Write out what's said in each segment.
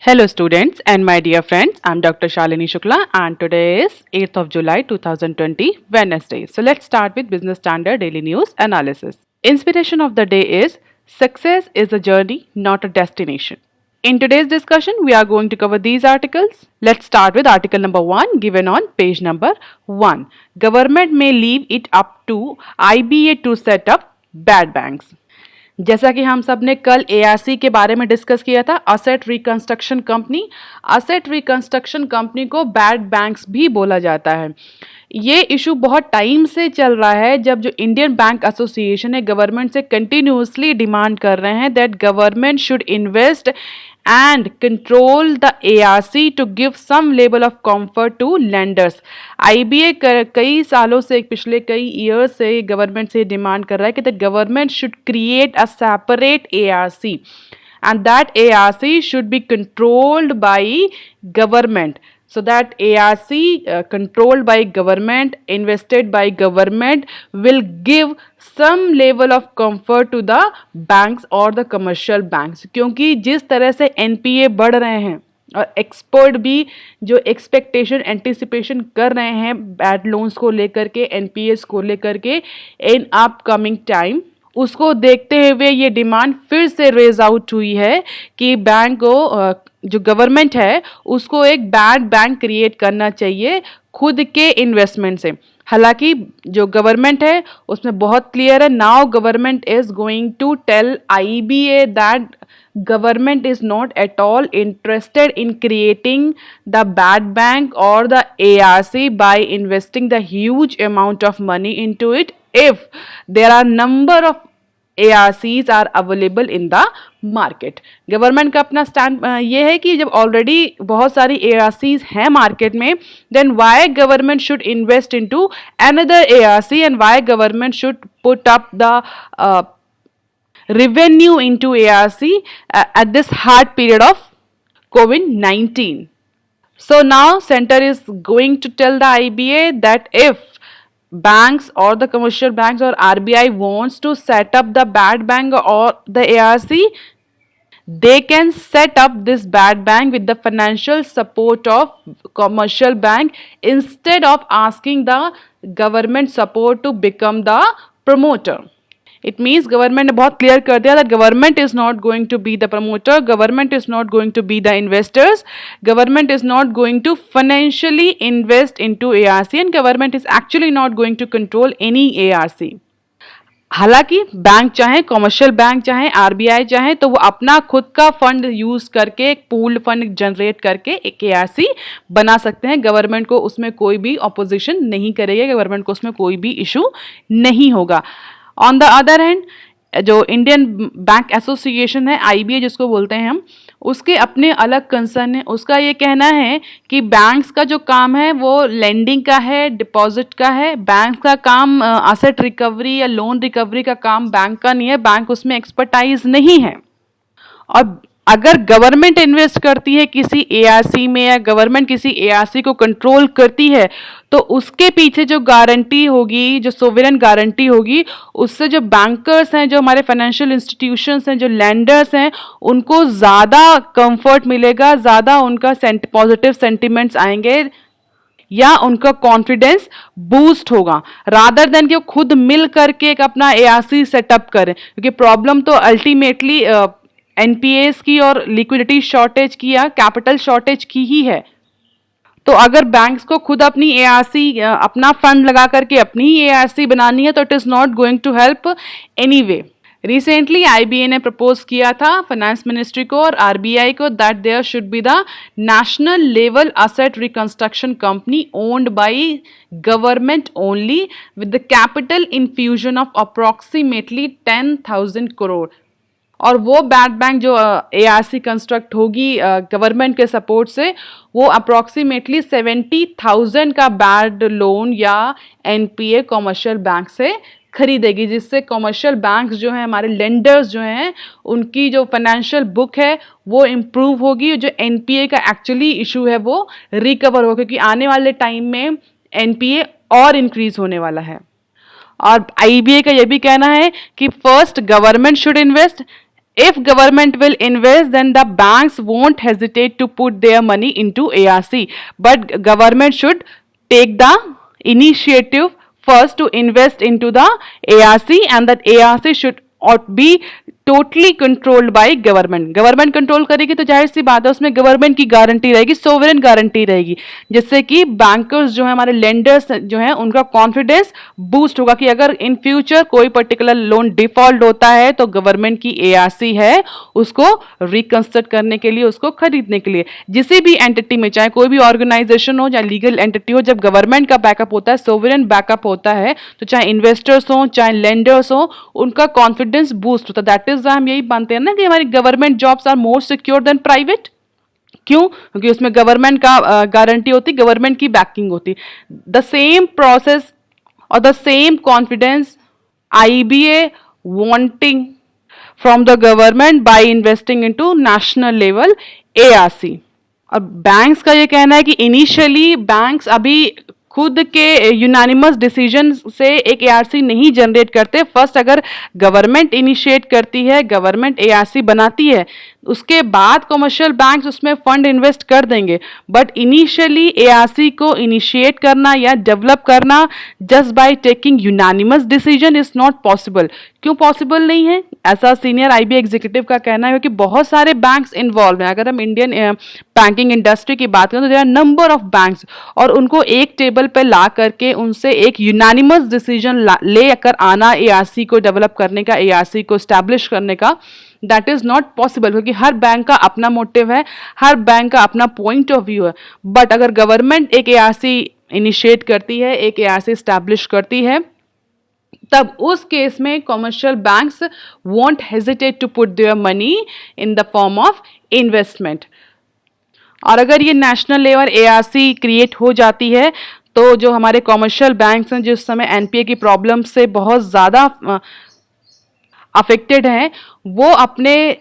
Hello students and my dear friends, I'm Dr. Shalini Shukla and today is 8th of July 2020, Wednesday. So let's start with Business Standard Daily News Analysis. Inspiration of the day is success is a journey, not a destination. In today's discussion, we are going to cover these articles. Let's start with article number 1 given on page number 1. Government may leave it up to IBA to set up bad banks. जैसा कि हम सब ने कल ARC के बारे में discuss किया था, asset reconstruction company. Asset reconstruction company को बैड बैंक्स भी बोला जाता है। ये इशू बहुत टाइम से चल रहा है, जब जो इंडियन बैंक एसोसिएशन है गवर्नमेंट से कंटिन्यूसली डिमांड कर रहे हैं that government should invest and control the ARC to give some level of comfort to lenders. IBA कई सालों से, पिछले कई ईयर से गवर्नमेंट से डिमांड कर रहा है कि the government should create a separate ARC and that ARC should be controlled by government. So that ARC controlled by government, invested by government will give some level of comfort to the banks or the commercial banks. क्योंकि जिस तरह से NPA बढ़ रहे हैं और expert भी जो एक्सपेक्टेशन एंटिसिपेशन कर रहे हैं बैड लोन्स को लेकर के, NPAs को लेकर के इन अपकमिंग टाइम, उसको देखते हुए ये डिमांड फिर से रेज आउट हुई है कि बैंक को, जो गवर्नमेंट है उसको एक बैड बैंक क्रिएट करना चाहिए खुद के इन्वेस्टमेंट से। हालांकि जो गवर्नमेंट है उसमें बहुत क्लियर है, now government is going to tell IBA that government is not at all interested in creating the bad bank or the ARC by investing the huge amount of money into it if there are number of ARCs are available in the market. Government का अपना stand ये है कि जब already बहुत सारी ARCs हैं market में, then why government should invest into another ARC and why government should put up the revenue into ARC at this hard period of COVID-19. So now center is going to tell the IBA that if banks or the commercial banks or RBI wants to set up the bad bank or the ARC, they can set up this bad bank with the financial support of commercial bank instead of asking the government support to become the promoter. It means government ने बहुत clear कर दिया that government is not going to be the promoter, government is not going to be the investors, government is not going to financially invest into ARC and government is actually not going to control any ARC. हालांकि bank चाहे, commercial bank चाहे, RBI चाहे तो वो अपना खुद का fund use करके एक पूल्ड फंड जनरेट करके एक ARC बना सकते हैं। गवर्नमेंट को उसमें कोई भी ऑपोजिशन नहीं करेगा, गवर्नमेंट को उसमें कोई भी इशू नहीं होगा। ऑन द अदर हैंड जो इंडियन बैंक एसोसिएशन है IBA जिसको बोलते हैं हम, उसके अपने अलग कंसर्न है। उसका ये कहना है कि बैंक्स का जो काम है वो लेंडिंग का है, डिपॉजिट का है। बैंक का काम एसेट रिकवरी या लोन रिकवरी का काम बैंक का नहीं है, बैंक उसमें एक्सपर्टाइज नहीं है। और अगर गवर्नमेंट इन्वेस्ट करती है किसी ARC में या गवर्नमेंट किसी ARC को कंट्रोल करती है तो उसके पीछे जो गारंटी होगी, जो सोवरेन गारंटी होगी, उससे जो बैंकर्स हैं, जो हमारे फाइनेंशियल इंस्टीट्यूशंस हैं, जो लैंडर्स हैं, उनको ज़्यादा कंफर्ट मिलेगा, ज़्यादा उनका पॉजिटिव सेंटिमेंट्स आएंगे या उनका कॉन्फिडेंस बूस्ट होगा, रादर देन कि वो खुद मिल करके एक अपना ARC सेटअप करें। क्योंकि प्रॉब्लम तो अल्टीमेटली NPAs की और लिक्विडिटी शॉर्टेज की या कैपिटल शॉर्टेज की ही है। तो अगर बैंक्स को खुद अपनी ARC, अपना फंड लगा करके अपनी ही ARC बनानी है तो it is not going to help anyway. Recently IBA ने प्रपोज किया था फाइनेंस मिनिस्ट्री को और RBI को that there should be the national level asset reconstruction company owned by government only with the capital infusion of approximately 10,000 crore. और वो bad bank जो ARC construct होगी गवर्नमेंट के सपोर्ट से, वो अप्रॉक्सीमेटली 70,000 का बैड लोन या NPA कॉमर्शियल बैंक से खरीदेगी, जिससे कॉमर्शियल बैंक्स जो हैं, हमारे लेंडर्स जो हैं, उनकी जो फाइनेंशियल बुक है वो इम्प्रूव होगी, जो NPA का एक्चुअली इशू है वो रिकवर होगा, क्योंकि आने वाले टाइम में NPA और इंक्रीज होने वाला है। और IBA का ये भी कहना है कि first government should invest if government will invest, then the banks won't hesitate to put their money into ARC. But government should take the initiative first to invest into the ARC, and that ARC should ought be totally controlled by government. Government control करेगी तो जाहिर सी बात है उसमें government की guarantee रहेगी, sovereign guarantee रहेगी, जिससे कि बैंकर्स जो है हमारे लेंडर्स जो है उनका कॉन्फिडेंस बूस्ट होगा कि अगर इन फ्यूचर कोई पर्टिकुलर लोन डिफॉल्ट होता है तो गवर्नमेंट की एआरसी है उसको रिकंस्ट्रक्ट करने के लिए, उसको खरीदने के लिए. जिसी भी एंटिटी में, चाहे कोई भी ऑर्गेनाइजेशन हो या लीगल एंटिटी हो, जब गवर्नमेंट का बैकअप होता है, सोवरेन बैकअप होता है, तो चाहे इन्वेस्टर्स हो चाहे लेंडर्स हो, उनका कॉन्फिडेंस बूस्ट होता है. दैट इज हम यही मानते हैं ना कि हमारी government jobs are more secure than private. क्यों? क्योंकि उसमें गवर्नमेंट का गारंटी होती, गवर्नमेंट की बैकिंग होती. द सेम प्रोसेस और the same confidence IBA wanting from the government by investing into national level ARC. और बैंक्स का ये कहना है कि इनिशियली बैंक्स अभी खुद के यूनानिमस डिसीजन से एक एआरसी नहीं जनरेट करते. फर्स्ट अगर गवर्नमेंट इनिशिएट करती है, गवर्नमेंट एआरसी बनाती है, उसके बाद कमर्शियल बैंक्स उसमें फंड इन्वेस्ट कर देंगे. बट इनिशियली एआरसी को इनिशिएट करना या डेवलप करना just by taking unanimous decision is not possible. क्यों पॉसिबल नहीं है? ऐसा सीनियर आईबीए एग्जीक्यूटिव का कहना है कि बहुत सारे बैंक्स इन्वॉल्व हैं. अगर हम इंडियन बैंकिंग इंडस्ट्री की बात करें तो there are number of banks, और उनको एक टेबल पे ला करके उनसे एक यूनानिमस डिसीजन ले कर आना एआरसी को डेवलप करने का, एआरसी को स्टैब्लिश करने का, दैट इज नॉट पॉसिबल. क्योंकि हर बैंक का अपना मोटिव है, हर बैंक का अपना पॉइंट ऑफ व्यू है. बट अगर गवर्नमेंट एक एआरसी इनिशिएट करती है, एक एआरसी स्टैब्लिश करती है, तब उस केस में commercial banks won't hesitate to put their money in the form of investment. और अगर ये नेशनल लेवल एआरसी क्रिएट हो जाती है तो जो हमारे कमर्शियल बैंक्स हैं, जिस समय एनपीए की प्रॉब्लम से बहुत ज़्यादा अफेक्टेड हैं, वो अपने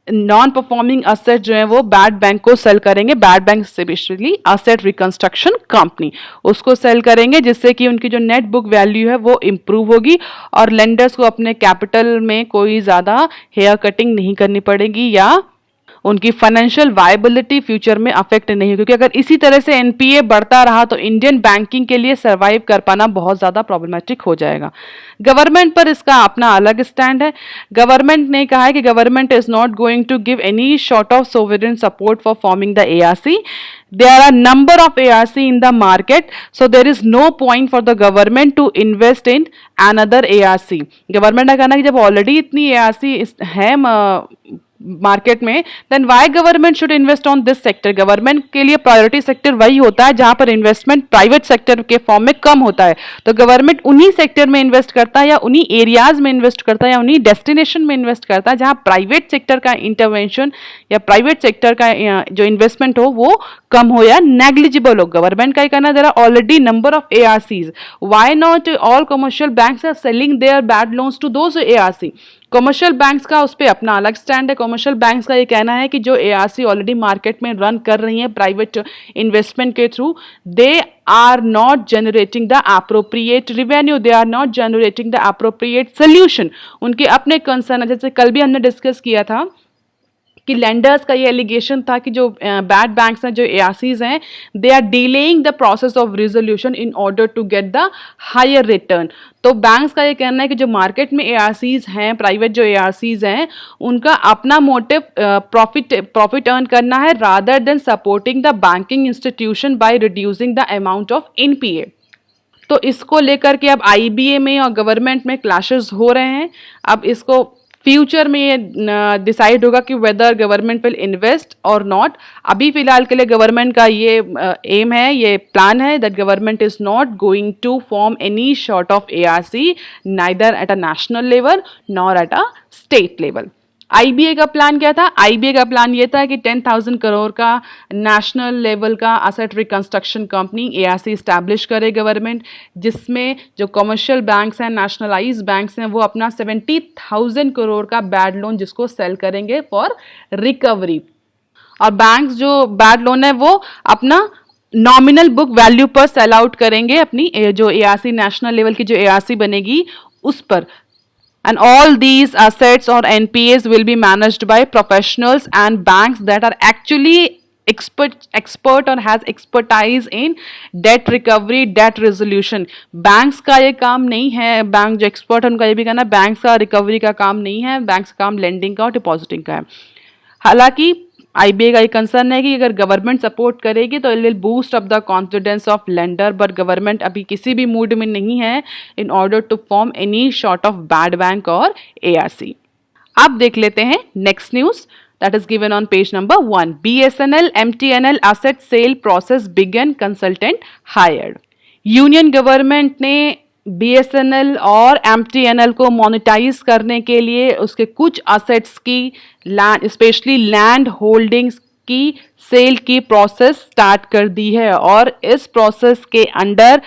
नॉन परफॉर्मिंग असेट जो है वो बैड बैंक को सेल करेंगे. बैड बैंक से बेसिकली असेट रिकंस्ट्रक्शन कंपनी, उसको सेल करेंगे, जिससे कि उनकी जो नेट बुक वैल्यू है वो इम्प्रूव होगी और लेंडर्स को अपने कैपिटल में कोई ज़्यादा हेयर कटिंग नहीं करनी पड़ेगी या उनकी फाइनेंशियल वायबिलिटी फ्यूचर में अफेक्ट नहीं होगी. क्योंकि अगर इसी तरह से एनपीए बढ़ता रहा तो इंडियन बैंकिंग के लिए सर्वाइव कर पाना बहुत ज़्यादा प्रॉब्लमेटिक हो जाएगा. गवर्नमेंट पर इसका अपना अलग स्टैंड है. गवर्नमेंट ने कहा है कि government is not going to give any sort of sovereign support for forming the ARC. There are number of ARC in the market, so there is no point for the government to invest in another ARC. Government का कहना है कि जब already इतनी ARC है market में, then why government should invest on this sector. Government के लिए प्रायोरिटी सेक्टर वही होता है जहां पर इन्वेस्टमेंट प्राइवेट सेक्टर के फॉर्म में कम होता है. तो गवर्नमेंट उन्हीं सेक्टर में इन्वेस्ट करता है या उन्हीं एरियाज में इन्वेस्ट करता है या उन्हीं डेस्टिनेशन में इन्वेस्ट करता है जहां प्राइवेट सेक्टर का इंटरवेंशन या प्राइवेट सेक्टर का जो इन्वेस्टमेंट हो वो कम हो या नेग्लिजिबल हो. गवर्नमेंट का ही कहना, there are already number of ARCs, why not all commercial banks are selling their bad loans to those ARC. Commercial banks का उस पर अपना अलग स्टैंड है. कमर्शियल बैंक्स का ये कहना है कि जो एआरसी ऑलरेडी मार्केट में रन कर रही हैं प्राइवेट इन्वेस्टमेंट के through, they are not generating the appropriate revenue, they are not generating the appropriate solution. उनके अपने कंसर्न है. जैसे कल भी हमने डिस्कस किया था कि लेंडर्स का ये एलिगेशन था कि जो बैड बैंक्स हैं, जो एआरसीज हैं, they are delaying the process of resolution in order to get the higher return. तो बैंक्स का ये कहना है कि जो मार्केट में एआरसीज हैं, प्राइवेट जो एआरसीज हैं, उनका अपना मोटिव प्रॉफिट अर्न करना है rather than supporting the banking institution by reducing the amount of NPA. तो इसको लेकर के अब आईबीए में और गवर्नमेंट में क्लैशेस हो रहे हैं. अब इसको फ्यूचर में ये डिसाइड होगा कि वेदर गवर्नमेंट विल इन्वेस्ट और नॉट. अभी फिलहाल के लिए गवर्नमेंट का ये एम है, ये प्लान है that government is not going to form any sort of ARC neither at a national level nor at a state level. IBA का प्लान क्या था? आईबीए का प्लान ये था कि 10,000 करोड़ का नेशनल लेवल का asset reconstruction company ARC establish करे गवर्नमेंट, जिसमें जो कमर्शियल बैंक्स हैं, नेशनलाइज बैंक्स हैं, वो अपना 70,000 करोड़ का बैड लोन जिसको सेल करेंगे फॉर रिकवरी. और बैंक्स जो बैड लोन है वो अपना नॉमिनल बुक वैल्यू पर सेल आउट करेंगे अपनी जो एआरसी नेशनल लेवल की जो एआरसी बनेगी उस पर. and all these assets or NPAs will be managed by professionals and banks that are actually expert or has expertise in debt recovery, debt resolution. banks का ये काम नहीं है, बैंक जो एक्सपर्ट है उनका ये भी कहना है बैंक्स का रिकवरी का काम नहीं है, बैंक्स का काम लेंडिंग का और डिपॉजिटिंग का है. हालांकि आईबीए का ये कंसर्न है कि अगर गवर्नमेंट सपोर्ट करेगी तो it will boost up the confidence of lender, but government अभी किसी भी मूड में नहीं है in order to form any sort of bad bank और एआरसी. अब देख लेते हैं next news that is given on page number 1. BSNL MTNL asset sale process began, consultant hired. Union government ने BSNL और MTNL को मोनेटाइज करने के लिए उसके कुछ असेट्स की लैंड, स्पेशली लैंड होल्डिंग्स की सेल की प्रोसेस स्टार्ट कर दी है और इस प्रोसेस के under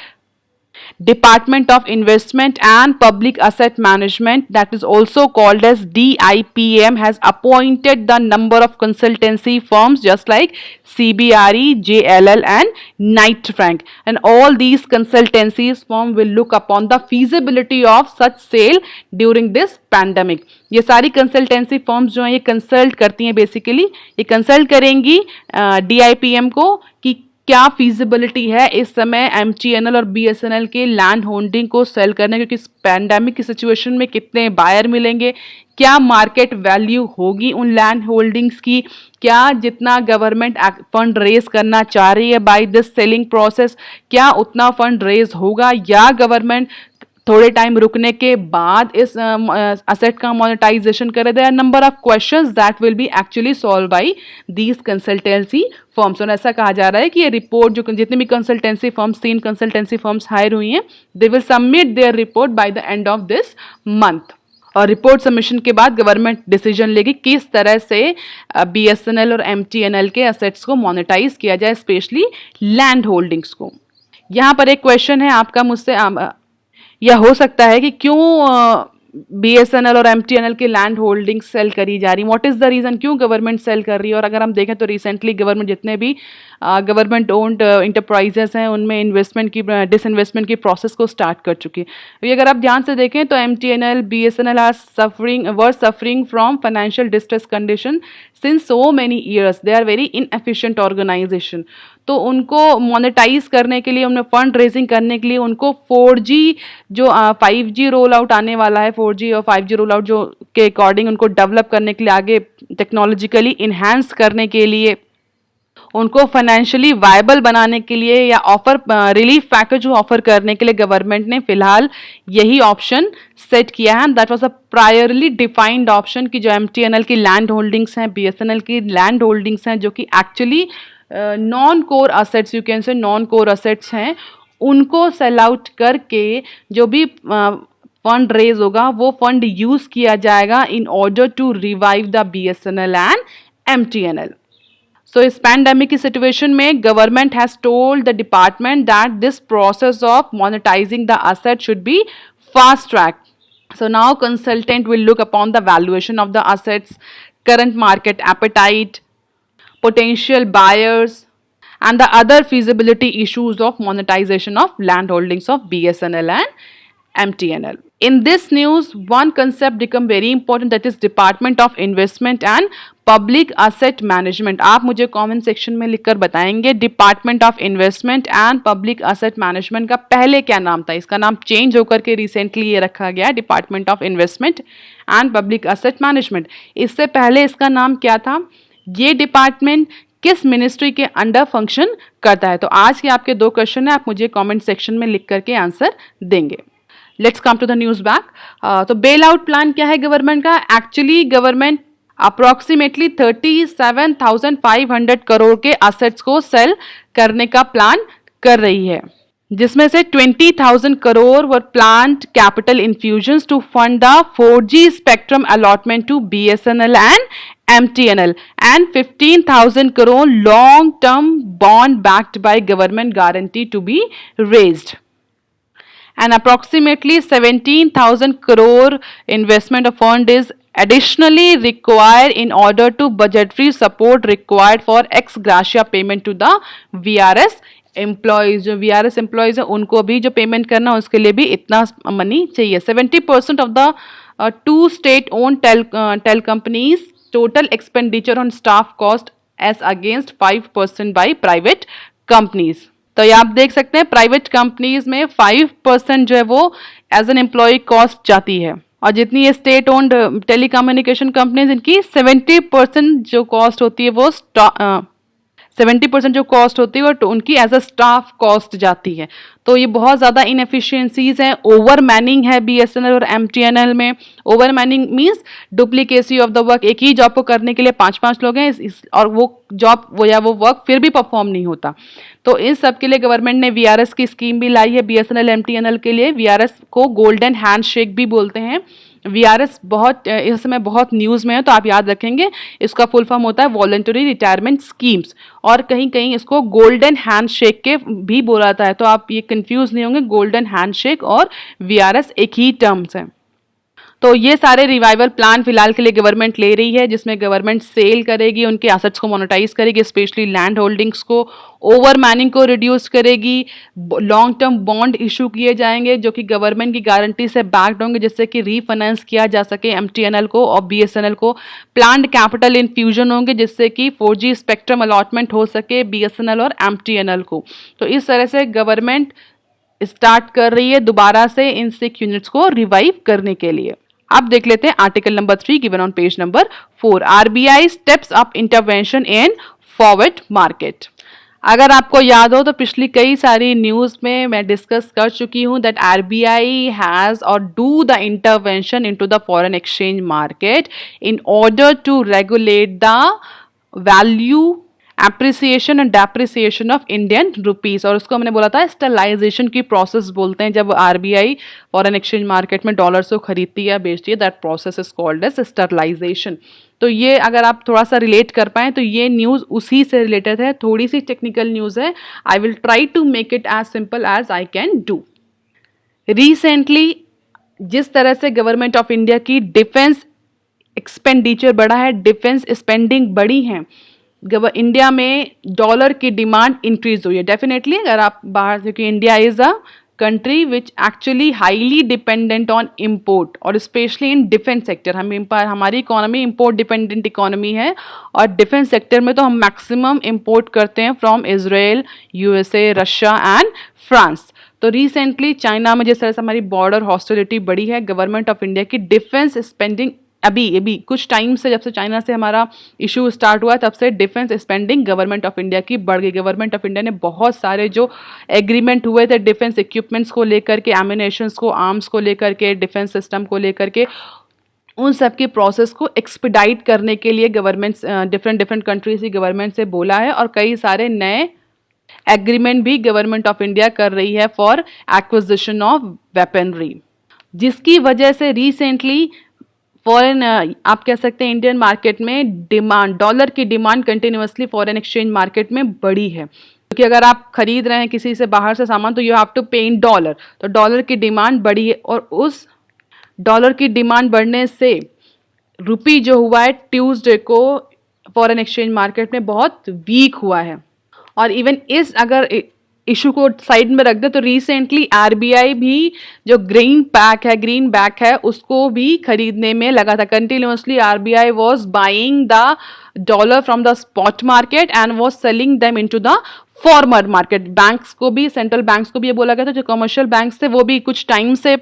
Department of Investment and Public Asset Management, that is also called as DIPM, has appointed the number of consultancy firms just like CBRE, JLL and Knight Frank, and all these consultancies firm will look upon the feasibility of such sale during this pandemic. ये सारी consultancy firms जो हैं ये consult करती हैं, basically ये consult करेंगी DIPM को कि क्या फीजिबिलिटी है इस समय MTNL और BSNL के लैंड होल्डिंग को सेल करने, क्योंकि इस पैंडेमिक की सिचुएशन में कितने बायर मिलेंगे, क्या मार्केट वैल्यू होगी उन लैंड होल्डिंग्स की, क्या जितना गवर्नमेंट फंड रेज करना चाह रही है बाय दिस सेलिंग प्रोसेस क्या उतना फंड रेज होगा, या गवर्नमेंट थोड़े टाइम रुकने के बाद इस असेट का मोनेटाइजेशन करे. There are number of questions that will be actually solve by these consultancy firms. और ऐसा कहा जा रहा है कि ये रिपोर्ट जो जितने भी consultancy firms 3 consultancy firms hire हुई हैं, they will submit their report by the end of this month. और रिपोर्ट सबमिशन के बाद गवर्नमेंट डिसीजन लेगी किस तरह से BSNL और MTNL के असेट्स को मोनेटाइज किया जाए, स्पेशली लैंड होल्डिंग्स को. यहाँ पर एक क्वेश्चन है आपका मुझसे, यह हो सकता है कि क्यों BSNL और MTNL के लैंड होल्डिंग सेल करी जा रही, व्हाट इज द रीजन, क्यों गवर्नमेंट सेल कर रही है. और अगर हम देखें तो रिसेंटली गवर्नमेंट जितने भी गवर्नमेंट ओन्ड इंटरप्राइजेस हैं उनमें इन्वेस्टमेंट की डिसइन्वेस्टमेंट की प्रोसेस को स्टार्ट कर चुकी है. अभी अगर आप ध्यान से देखें तो MTNL BSNL were suffering from financial distress condition since so many years, they are very inefficient organization. तो उनको मोनेटाइज करने के लिए, उन्हें फंड रेजिंग करने के लिए उनको 4G जो 5G रोल आउट आने वाला है, 4G और 5G रोल आउट जो के अकॉर्डिंग उनको डेवलप करने के लिए, आगे टेक्नोलॉजिकली इन्हांस करने के लिए, उनको फाइनेंशियली वायबल बनाने के लिए या ऑफर रिलीफ पैकेज ऑफर करने के लिए गवर्नमेंट ने फिलहाल यही ऑप्शन सेट किया है. That was a priorly defined option कि जो MTNL की लैंड होल्डिंग्स हैं, BSNL की लैंड होल्डिंग्स हैं जो कि actually non core assets, you can say non core assets हैं, उनको सेल आउट करके जो भी फंड रेज होगा वो फंड यूज किया जाएगा in order to revive the BSNL and MTNL. So इस पैंडेमिक की सिचुएशन में government has told the department that this process of monetizing the asset should be fast track. So now consultant will look upon the valuation of the assets, current market appetite, potential buyers, and the other feasibility issues of monetization of land holdings of BSNL and MTNL. In this news, one concept become very important, that is Department of Investment and Public Asset Management. आप मुझे comment section में लिखकर बताएंगे department of investment and public asset management का पहले क्या नाम था. इसका नाम चेंज होकर के रिसेंटली ये रखा गया department of investment and public asset management. इससे पहले इसका नाम क्या था, ये डिपार्टमेंट किस मिनिस्ट्री के अंडर फंक्शन करता है. तो आज के आपके 2 क्वेश्चन है, आप मुझे कमेंट सेक्शन में लिख करके आंसर देंगे. Let's come to the news back. तो बेल आउट प्लान क्या है गवर्नमेंट का. एक्चुअली गवर्नमेंट अप्रोक्सीमेटली 37,500 करोड़ के असेट्स को सेल करने का प्लान कर रही है, जिसमें से 20,000 crore were planned capital infusions to fund the 4G spectrum allotment to BSNL and MTNL and 15,000 crore long-term bond backed by government guarantee to be raised. And approximately 17,000 crore investment of fund is additionally required in order to budgetary support required for ex gratia payment to the VRS employees. जो VRS employees है उनको भी जो payment करना है उसके लिए भी इतना मनी चाहिए. 70% of the two state-owned tel companies total expenditure on staff cost as against 5% by private companies. तो ये आप देख सकते हैं प्राइवेट कंपनीज में 5% जो है वो एज एन एम्प्लॉय कॉस्ट जाती है, और जितनी ये स्टेट ओन्ड टेलीकम्युनिकेशन कंपनीज इनकी 70% जो कॉस्ट होती है वो 70% जो कॉस्ट होती है वो तो उनकी एज अ स्टाफ कॉस्ट जाती है। तो ये बहुत ज़्यादा इनएफिशिएंसीज हैं, ओवर मैनिंग है बीएसएनएल और एमटीएनएल में। Over Manning means duplicacy of the work, एक ही जॉब को करने के लिए 5-5 लोग हैं और वो जॉब वो वर्क फिर भी परफॉर्म नहीं होता। तो इस सब के लिए गवर्नमेंट ने वीआरएस की स्कीम भी लाई है बीएसएनएल एमटीएनएल के लिए। वीआरएस को गोल्डन हैंडशेक भी बोलते हैं। वीआरएस बहुत इस समय बहुत न्यूज़ में है, तो आप याद रखेंगे इसका फुल फॉर्म होता है वॉलंटरी रिटायरमेंट स्कीम्स, और कहीं कहीं इसको गोल्डन हैंडशेक के भी बोला जाता है। तो आप ये कंफ्यूज नहीं होंगे, गोल्डन हैंडशेक और वीआरएस एक ही टर्म्स हैं। तो ये सारे रिवाइवल प्लान फिलहाल के लिए गवर्नमेंट ले रही है, जिसमें गवर्नमेंट सेल करेगी, उनके एसेट्स को मोनेटाइज करेगी, स्पेशली लैंड होल्डिंग्स को, ओवर मैनिंग को रिड्यूस करेगी, लॉन्ग टर्म बॉन्ड इशू किए जाएंगे जो कि गवर्नमेंट की गारंटी से बैक्ड होंगे, जिससे कि रीफाइनेंस किया जा सके एमटीएनएल को और बीएसएनएल को। प्लान्ड कैपिटल इन्फ्यूजन होंगे जिससे कि 4G स्पेक्ट्रम अलॉटमेंट हो सके बीएसएनएल और एमटीएनएल को। तो इस तरह से गवर्नमेंट स्टार्ट कर रही है दोबारा से इन 6 यूनिट्स को रिवाइव करने के लिए। अब देख लेते हैं article number 3 given on page number 4, RBI steps up intervention in forward market. अगर आपको याद हो तो पिछली कई सारी न्यूज़ में मैं डिस्कस कर चुकी हूँ दैट आरबीआई हैज़ और do the intervention into the foreign exchange market in order to regulate the value appreciation and depreciation of Indian rupees, और उसको हमने बोला था स्टेलाइजेशन की प्रोसेस बोलते हैं। जब आरबीआई फॉरेन एक्सचेंज मार्केट में डॉलर्स को खरीदती है बेचती है, that process is called as stabilization. तो ये अगर आप थोड़ा सा रिलेट कर पाएँ तो ये न्यूज़ उसी से रिलेटेड है, थोड़ी सी टेक्निकल न्यूज़ है। I will try to make it as simple as I can do. Recently जिस तरह से गवर्नमेंट ऑफ इंडिया की डिफेंस एक्सपेंडिचर बढ़ा है, डिफेंस स्पेंडिंग बढ़ी है, इंडिया में डॉलर की डिमांड इंक्रीज हुई है। डेफिनेटली अगर आप बाहर, क्योंकि India is a country which actually highly dependent on import और स्पेशली इन डिफेंस सेक्टर। हमारी इकोनॉमी इम्पोर्ट डिपेंडेंट इकोनॉमी है, और डिफेंस सेक्टर में तो हम मैक्सिमम इम्पोर्ट करते हैं from Israel, USA, Russia and France. तो रिसेंटली चाइना में जिस तरह से हमारी बॉर्डर हॉस्टिलिटी बढ़ी है, गवर्नमेंट ऑफ इंडिया की डिफेंस स्पेंडिंग अभी कुछ टाइम से, जब से चाइना से हमारा इशू स्टार्ट हुआ तब से defence spending government of India की बढ़ गई। गवर्नमेंट ऑफ इंडिया ने बहुत सारे जो एग्रीमेंट हुए थे डिफेंस इक्विपमेंट्स को लेकर के, एम्यूनेशंस को, आर्म्स को लेकर के, डिफेंस सिस्टम को लेकर के, उन सब की प्रोसेस को एक्सपीडाइट करने के लिए गवर्नमेंट्स डिफरेंट कंट्रीज की गवर्नमेंट से बोला है, और कई सारे नए एग्रीमेंट भी गवर्नमेंट ऑफ इंडिया कर रही है फॉर एक्विजिशन ऑफ वेपनरी, जिसकी वजह से रिसेंटली फॉरेन आप कह सकते हैं इंडियन मार्केट में डिमांड, डॉलर की demand continuously foreign exchange market में बढ़ी है। क्योंकि अगर आप खरीद रहे हैं किसी से बाहर से सामान तो यू हैव टू पे इन डॉलर, तो डॉलर की डिमांड बढ़ी है, और उस डॉलर की डिमांड बढ़ने से रुपी जो हुआ है ट्यूसडे को फॉरेन एक्सचेंज मार्केट में बहुत वीक हुआ है। और इवन इस अगर इशू को साइड में रख दे तो रिसेंटली आरबीआई भी जो ग्रीन बैक है उसको भी खरीदने में लगा था। Continuously RBI was buying the dollar from the spot market and was selling them into the forward market. Banks को भी, सेंट्रल बैंक्स को भी ये बोला गया था, जो कमर्शियल बैंक्स थे वो भी कुछ टाइम से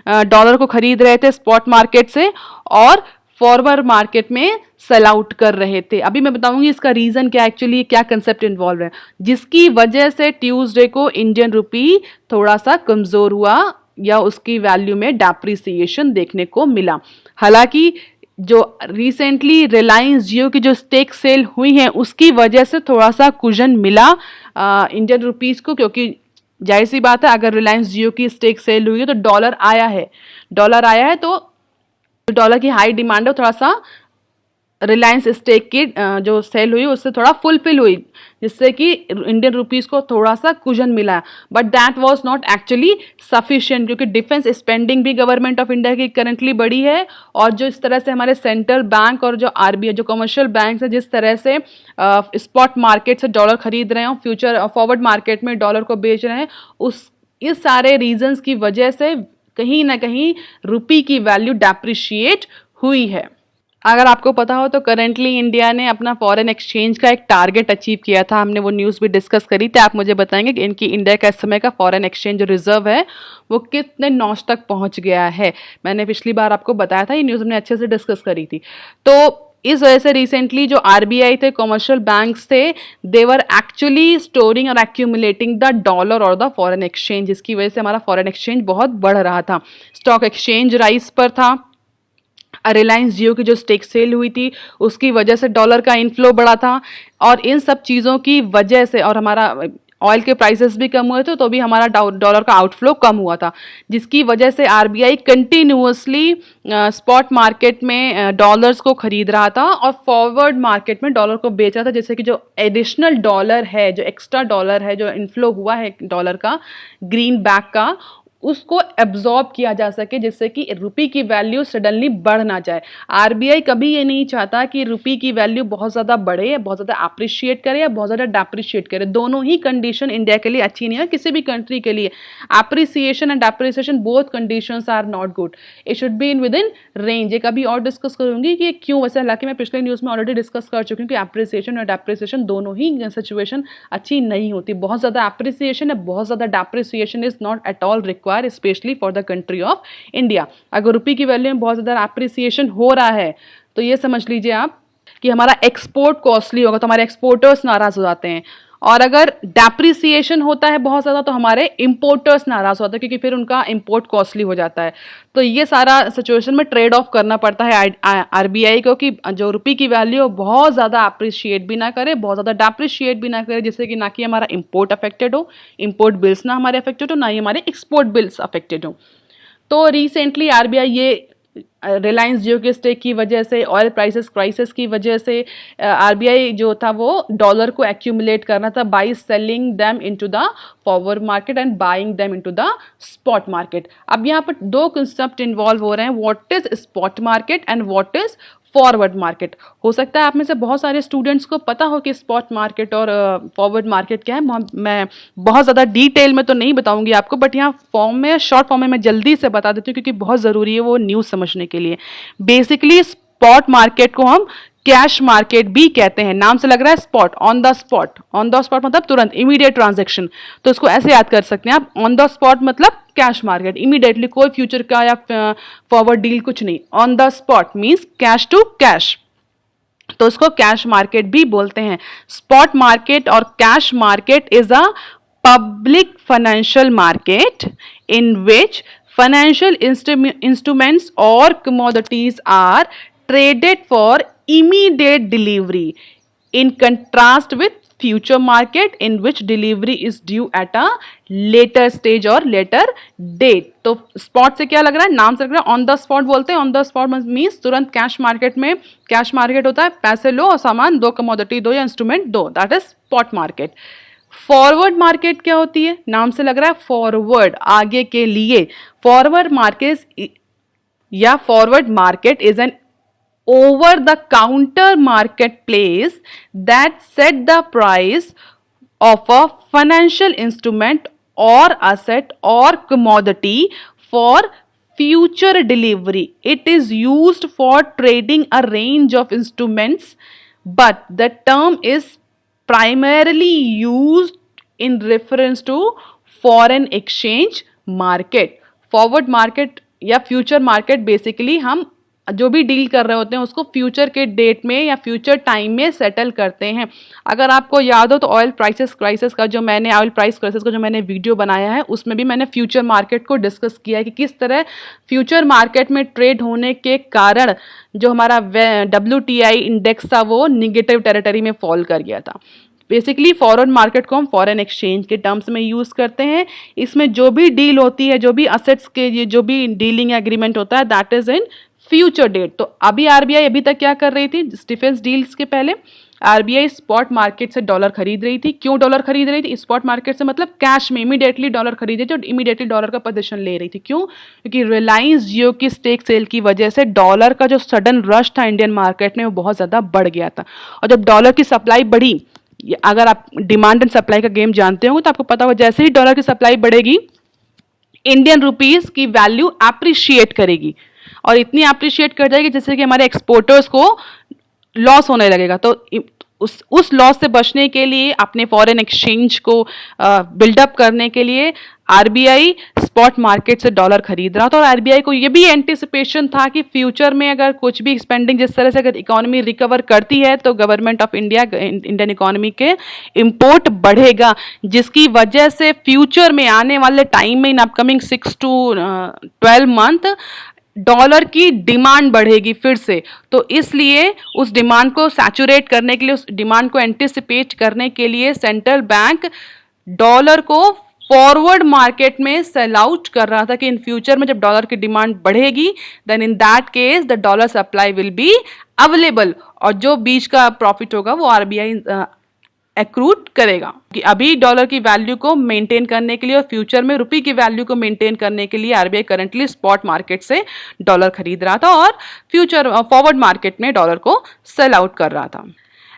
डॉलर को खरीद रहे थे स्पॉट मार्केट से और फॉरवर्ड मार्केट में सेल आउट कर रहे थे। अभी मैं बताऊंगी इसका रीजन क्या, एक्चुअली क्या कंसेप्ट इन्वॉल्व है, जिसकी वजह से ट्यूसडे को इंडियन रुपी थोड़ा सा कमजोर हुआ या उसकी वैल्यू में डेप्रिसिएशन देखने को मिला। हालांकि जो रिसेंटली रिलायंस जियो की जो स्टेक सेल हुई है उसकी वजह से थोड़ा सा कुशन मिला इंडियन रुपीस को, क्योंकि जाहिर सी बात है अगर रिलायंस जियो की स्टेक सेल हुई है तो डॉलर आया है तो डॉलर की हाई डिमांड है, थोड़ा सा रिलायंस स्टेक की जो सेल हुई उससे थोड़ा फुलफिल हुई, जिससे कि इंडियन रुपीस को थोड़ा सा कुशन मिला। But that was not actually sufficient, क्योंकि डिफेंस स्पेंडिंग भी गवर्नमेंट ऑफ इंडिया की करंटली बढ़ी है, और जो इस तरह से हमारे सेंट्रल बैंक और जो आरबीआई जो कमर्शियल बैंक है जिस तरह से स्पॉट मार्केट से डॉलर खरीद रहे हैं, फ्यूचर फॉरवर्ड मार्केट में डॉलर को बेच रहे हैं, इस सारे रीजंस की वजह से कहीं ना कहीं रुपी की वैल्यू डेप्रिशिएट हुई है। अगर आपको पता हो तो करेंटली इंडिया ने अपना फॉरेन एक्सचेंज का एक टारगेट अचीव किया था, हमने वो न्यूज़ भी डिस्कस करी थी। आप मुझे बताएंगे कि इनकी इंडिया का इस समय का फॉरेन एक्सचेंज जो रिजर्व है वो कितने नॉच तक पहुंच गया है। मैंने पिछली बार आपको बताया था, ये न्यूज़ हमने अच्छे से डिस्कस करी थी। तो इस वजह से रिसेंटली जो आरबीआई थे, कमर्शियल बैंक्स थे, देवर एक्चुअली स्टोरिंग और एक्यूमुलेटिंग द डॉलर और द फॉरेन एक्सचेंज, जिसकी वजह से हमारा फॉरेन एक्सचेंज बहुत बढ़ रहा था। स्टॉक एक्सचेंज राइज पर था, रिलायंस जियो की जो स्टेक सेल हुई थी उसकी वजह से डॉलर का इनफ्लो बढ़ा था, और इन सब चीज़ों की वजह से, और हमारा ऑयल के प्राइसेस भी कम हुए थे तो भी हमारा डॉलर का आउटफ्लो कम हुआ था, जिसकी वजह से आरबीआई कंटिन्यूअसली स्पॉट मार्केट में डॉलर्स को खरीद रहा था और फॉरवर्ड मार्केट में डॉलर को बेच रहा था, जैसे कि जो एडिशनल डॉलर है, जो एक्स्ट्रा डॉलर है, जो इनफ्लो हुआ है डॉलर का, ग्रीन बैक का, उसको एब्जॉर्ब किया जा सके, जिससे कि रुपी की वैल्यू सडनली बढ़ ना जाए। आरबीआई कभी ये नहीं चाहता कि रुपी की वैल्यू बहुत ज़्यादा बढ़े या बहुत ज़्यादा अप्रिशिएट करे या बहुत ज़्यादा डेप्रिशिएट करे। दोनों ही कंडीशन इंडिया के लिए अच्छी नहीं है, किसी भी कंट्री के लिए। Appreciation and depreciation both conditions are not good, it should be in within range. ये कभी और डिस्कस करूंगी कि क्यों, वैसे हालांकि मैं पिछले न्यूज़ में ऑलरेडी डिस्कस कर चुकी हूँ कि अप्रिसिएशन और डेप्रिसिएशन दोनों ही सिचुएशन अच्छी नहीं होती। बहुत ज़्यादा अप्रिसिएशन है, बहुत ज़्यादा depreciation is not at all required, specially for the country of India. अगर रुपी की वैल्यू में बहुत ज़्यादा अप्रिसिएशन हो रहा है तो ये समझ लीजिए आप कि हमारा एक्सपोर्ट कॉस्टली होगा, तो हमारे एक्सपोर्टर्स नाराज हो जाते हैं, और अगर डेप्रिसिएशन होता है बहुत ज़्यादा तो हमारे इंपोर्टर्स नाराज होते हैं, क्योंकि फिर उनका इंपोर्ट कॉस्टली हो जाता है। तो ये सारा सिचुएशन में ट्रेड ऑफ करना पड़ता है आरबीआई को कि जो रुपी की वैल्यू बहुत ज़्यादा अप्रिशिएट भी ना करे, बहुत ज़्यादा डेप्रिशिएट भी ना करे, जिससे कि ना कि हमारा इंपोर्ट अफेक्टेड हो, इंपोर्ट बिल्स ना हमारे अफेक्टेड हो, ना ही हमारे एक्सपोर्ट बिल्स अफेक्टेड हो। तो रिसेंटली आरबीआई ये रिलायंस जियो के स्टेक की वजह से, ऑयल प्राइसेस क्राइसिस की वजह से आरबीआई जो था वो डॉलर को एक्यूमुलेट करना था by selling them into the forward market and buying them into the spot market. अब यहाँ पर दो कंसेप्ट इन्वॉल्व हो रहे हैं, what is spot market and what is forward market. हो सकता है आप में से बहुत सारे स्टूडेंट्स को पता हो कि स्पॉट मार्केट और फॉरवर्ड मार्केट क्या है। मैं बहुत ज़्यादा डिटेल में तो नहीं बताऊंगी आपको, बट यहाँ फॉर्म में, शॉर्ट फॉर्म में मैं जल्दी से बता देती हूँ क्योंकि बहुत ज़रूरी है वो न्यूज़ समझने के लिए। बेसिकली स्पॉट मार्केट को हम कैश मार्केट भी कहते हैं, नाम से लग रहा है spot, on the spot. On the spot मतलब तुरंत, इमीडिएट ट्रांजैक्शन, तो इसको ऐसे याद कर सकते हैं आप, ऑन द स्पॉट मतलब कैश मार्केट, इमीडिएटली, कोई फ्यूचर का या फॉरवर्ड डील कुछ नहीं। On the spot means cash to cash, तो इसको कैश मार्केट भी बोलते हैं। स्पॉट मार्केट और cash market is a public financial market in which financial instruments or commodities are traded for immediate delivery, in contrast with future market in which delivery is due at a later stage or later date। तो spot से क्या लग रहा है, नाम से लग रहा है ऑन द स्पॉट बोलते हैं। ऑन द स्पॉट मीन्स तुरंत। कैश मार्केट में, कैश मार्केट होता है पैसे लो और सामान दो, कमोडिटी दो या इंस्ट्रूमेंट दो, that is spot market. Forward market क्या होती है, नाम से लग रहा है फॉरवर्ड, आगे के लिए। फॉरवर्ड मार्केट या forward market is an over the counter market place that set the price of a financial instrument or asset or commodity for future delivery. It is used for trading a range of instruments, but the term is primarily used in reference to foreign exchange market. Forward market या future market basically हम जो भी deal कर रहे होते हैं उसको future के डेट में या फ्यूचर टाइम में सेटल करते हैं। अगर आपको याद हो तो ऑयल प्राइसेस क्राइसिस का जो मैंने, ऑयल प्राइस क्राइसिस का जो मैंने वीडियो बनाया है उसमें भी मैंने फ्यूचर मार्केट को डिस्कस किया है कि किस तरह फ्यूचर मार्केट में ट्रेड होने के कारण जो हमारा WTI इंडेक्स था वो निगेटिव टेरिटरी में फॉल कर गया था। बेसिकली फॉरेन मार्केट को हम फॉरेन एक्सचेंज के टर्म्स में यूज़ करते हैं। इसमें जो भी डील होती है, जो भी असेट्स के जो भी डीलिंग एग्रीमेंट होता है, that is in future date. तो अभी आरबीआई अभी तक क्या कर रही थी, डिफेंस डील्स के पहले आरबीआई स्पॉट मार्केट से डॉलर खरीद रही थी। क्यों डॉलर खरीद रही थी, स्पॉट मार्केट से मतलब कैश में इमीडिएटली डॉलर खरीद रही थी और इमीडिएटली डॉलर का पोजीशन ले रही थी। क्यों, क्योंकि रिलायंस जियो की स्टेक सेल की वजह से डॉलर का जो सडन रश था इंडियन मार्केट में वो बहुत ज़्यादा बढ़ गया था। और जब डॉलर की सप्लाई बढ़ी, अगर आप डिमांड एंड सप्लाई का गेम जानते हो तो आपको पता होगा, जैसे ही डॉलर की सप्लाई बढ़ेगी इंडियन रुपीस की वैल्यू अप्रिशिएट करेगी और इतनी अप्रिशिएट कर जाएगी जैसे कि हमारे एक्सपोर्टर्स को लॉस होने लगेगा। तो उस लॉस से बचने के लिए, अपने फॉरेन एक्सचेंज को बिल्डअप करने के लिए आरबीआई स्पॉट मार्केट से डॉलर खरीद रहा था। और आरबीआई को ये भी एंटिसिपेशन था कि फ्यूचर में अगर कुछ भी स्पेंडिंग जिस तरह से अगर इकोनॉमी रिकवर करती है तो government of India, Indian economy के इंपोर्ट बढ़ेगा, जिसकी वजह से फ्यूचर में आने वाले टाइम में in upcoming 6 to 12 month dollar की डिमांड बढ़ेगी फिर से। तो इसलिए उस डिमांड को सैचुरेट करने के लिए, उस डिमांड को एंटिसिपेट करने के लिए सेंट्रल बैंक डॉलर को फॉरवर्ड मार्केट में सेल आउट कर रहा था कि इन फ्यूचर में जब डॉलर की डिमांड बढ़ेगी then in that case the dollar supply will be available, और जो बीच का प्रॉफिट होगा वो आरबीआई एक्रूट करेगा। कि अभी डॉलर की वैल्यू को मेंटेन करने के लिए और फ्यूचर में रुपये की वैल्यू को मेंटेन करने के लिए आरबीआई करंटली स्पॉट मार्केट से डॉलर खरीद रहा था और फ्यूचर फॉरवर्ड मार्केट में डॉलर को सेल आउट कर रहा था।